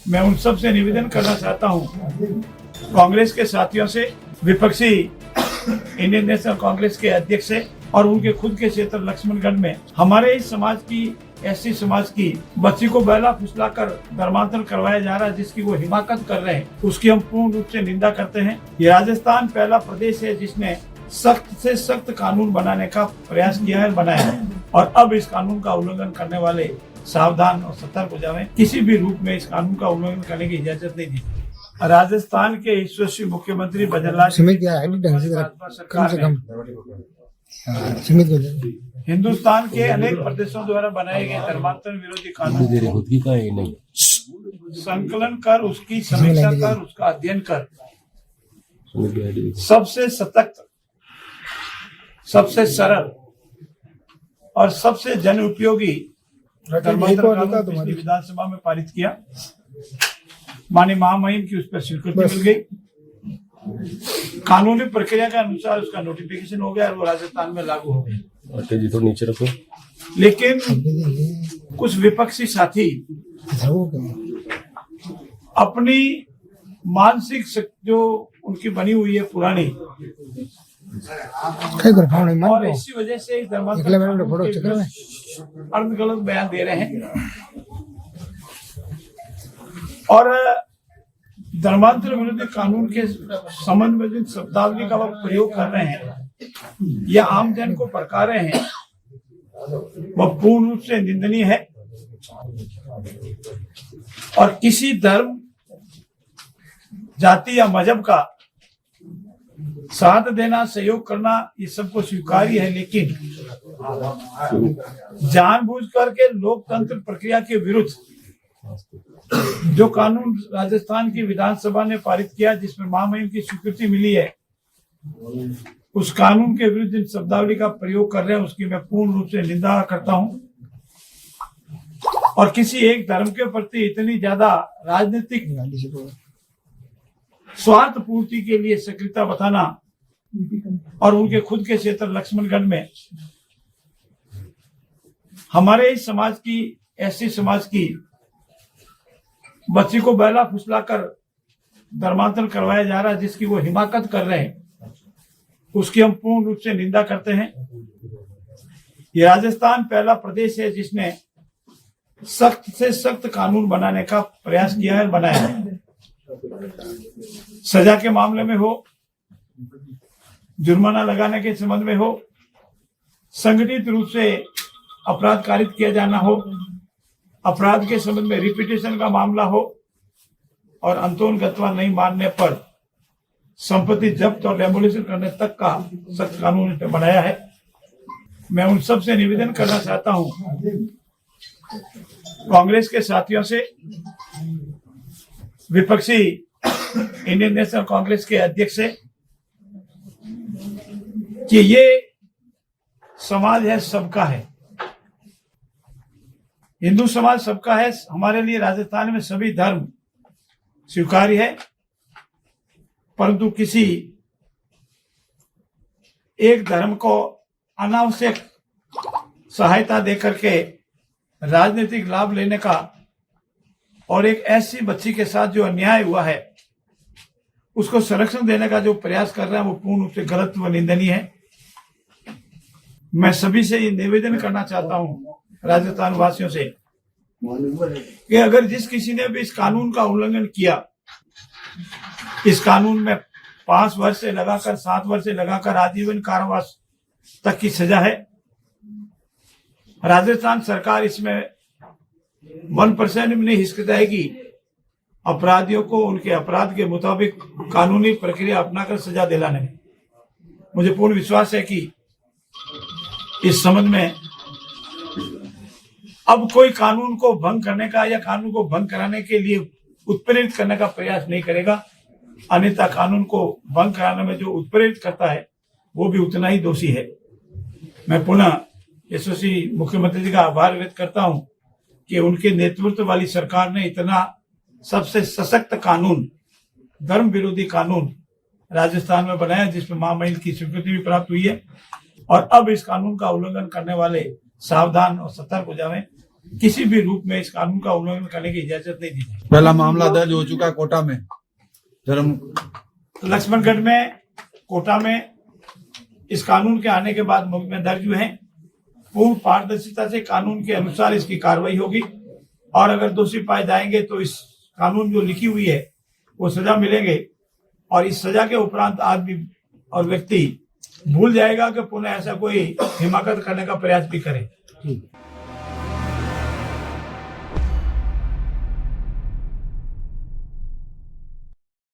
मैं उन सब से निवेदन करना चाहता हूं, कांग्रेस के साथियों से, विपक्षी इंडियन नेशनल कांग्रेस के अध्यक्ष से और उनके खुद के क्षेत्र लक्ष्मणगढ़ में हमारे इस समाज की, एससी समाज की बच्ची को बैला फुसलाकर धर्मांतरण करवाया जा रहा है, जिसकी वो हिमाकत कर रहे हैं, उसकी हम पूर्ण रूप से निंदा करते हैं। ये राजस्थान पहला प्रदेश है जिसने सख्त से सख्त कानून बनाने का प्रयास किया है, बनाया है, और अब इस कानून का उल्लंघन करने वाले सावधान और सतर्क हो जाएं। किसी भी रूप में इस कानून का उल्लंघन करने की इजाजत नहीं दी। राजस्थान के यशस्वी मुख्यमंत्री भजनलाल हिंदुस्तान के अनेक प्रदेशों द्वारा बनाए गए धर्मांतरण विरोधी कानून संकलन कर, उसकी समीक्षा कर, उसका अध्ययन कर, सबसे सतर्क, सबसे सरल और सबसे जन उपयोगी धर्मांतरण कानून पिछली विधानसभा में पारित किया। माननीय महामहिम की उस पर स्वीकृति मिल गई। कानूनी प्रक्रिया के अनुसार उसका नोटिफिकेशन हो गया और वो राजस्थान में लागू हो गया। जी तो नीचे रखो। लेकिन कुछ विपक्षी साथी अपनी मानसिक जो उनकी बनी हुई है पुरानी, और इसी वजह से इस अर्ध गलत बयान दे रहे हैं और धर्मांतरण विरोधी कानून के संबंध में जिन शब्दावली का वो प्रयोग कर रहे हैं या आम जन को भड़का रहे हैं, वह पूर्ण रूप से निंदनीय है। और किसी धर्म, जाति या मजहब का साथ देना, सहयोग करना, ये सबको स्वीकार्य है, लेकिन जानबूझ करके लोकतंत्र प्रक्रिया के विरुद्ध जो कानून राजस्थान की विधानसभा ने पारित किया, जिसमें महामहिम की स्वीकृति मिली है, उस कानून के विरुद्ध जिन शब्दावली का प्रयोग कर रहे हैं, उसकी मैं पूर्ण रूप से निंदा करता हूं। और किसी एक धर्म के प्रति इतनी ज्यादा राजनीतिक स्वार्थ पूर्ति के लिए सक्रियता बताना और उनके खुद के क्षेत्र लक्ष्मणगढ़ में हमारे इस समाज की, एससी समाज की बच्ची को बैला फुसलाकर धर्मांतरण करवाया जा रहा है, जिसकी वो हिमाकत कर रहे हैं, उसकी हम पूर्ण रूप से निंदा करते हैं। ये राजस्थान पहला प्रदेश है जिसने सख्त से सख्त कानून बनाने का प्रयास किया है, बनाया है। सजा के मामले में हो, जुर्माना लगाने के संबंध में हो, संगठित रूप से अपराध कारित किया जाना हो, अपराध के संबंध में रिपीटेशन का मामला हो, और अंतोन गत्वा नहीं मानने पर संपत्ति जब्त और डेमोलिशन करने तक का सख्त कानून बनाया है। मैं उन सब से निवेदन करना चाहता हूं, कांग्रेस के साथियों से, विपक्षी इंडियन नेशनल कांग्रेस के अध्यक्ष से, कि ये समाज है, सबका है, हिंदू समाज सबका है। हमारे लिए राजस्थान में सभी धर्म स्वीकार्य है, परंतु किसी एक धर्म को अनावश्यक सहायता देकर के राजनीतिक लाभ लेने का और एक ऐसी बच्ची के साथ जो अन्याय हुआ है उसको संरक्षण देने का जो प्रयास कर रहे हैं, वो पूर्ण रूप से गलत व निंदनीय है। मैं सभी से ये निवेदन करना चाहता हूं, राजस्थान वासियों से, कि अगर जिस किसी ने भी इस कानून का उल्लंघन किया, इस कानून में 5 वर्ष से लगाकर 7 वर्ष से लगाकर आजीवन कारावास तक की सजा है। राजस्थान सरकार इसमें 1% भी नहीं हिचकिचाएगी अपराधियों को उनके अपराध के मुताबिक कानूनी प्रक्रिया अपनाकर सजा दिलाने में। मुझे पूर्ण विश्वास है कि इस संबंध में अब कोई कानून को भंग करने का या कानून को भंग कराने के लिए उत्प्रेरित करने का प्रयास नहीं करेगा। अन्यथा कानून को भंग कराने में जो उत्प्रेरित करता है वो भी उतना ही दोषी है। मैं पुनः यशस्वी मुख्यमंत्री जी का आभार व्यक्त करता हूं कि उनके नेतृत्व वाली सरकार ने इतना सबसे सशक्त कानून, धर्म विरोधी कानून राजस्थान में बनाया, जिसमें महामहिम की स्वीकृति भी प्राप्त हुई है। और अब इस कानून का उल्लंघन करने वाले सावधान और सतर्क हो जाएं। किसी भी रूप में इस कानून का उल्लंघन करने की इजाजत नहीं दी जाएगी। पहला मामला दर्ज हो चुका कोटा में, धर्म लक्ष्मणगढ़ में, कोटा में इस कानून के आने के बाद मुकदमे दर्ज हुए हैं। पूर्ण पारदर्शिता से कानून के अनुसार इसकी कार्रवाई होगी और अगर दोषी पाए जाएंगे तो इस कानून जो लिखी हुई है वो सजा मिलेंगे और इस सजा के उपरांत आदमी और व्यक्ति भूल जाएगा कि पुनः ऐसा कोई हिमाकत करने का प्रयास भी करे।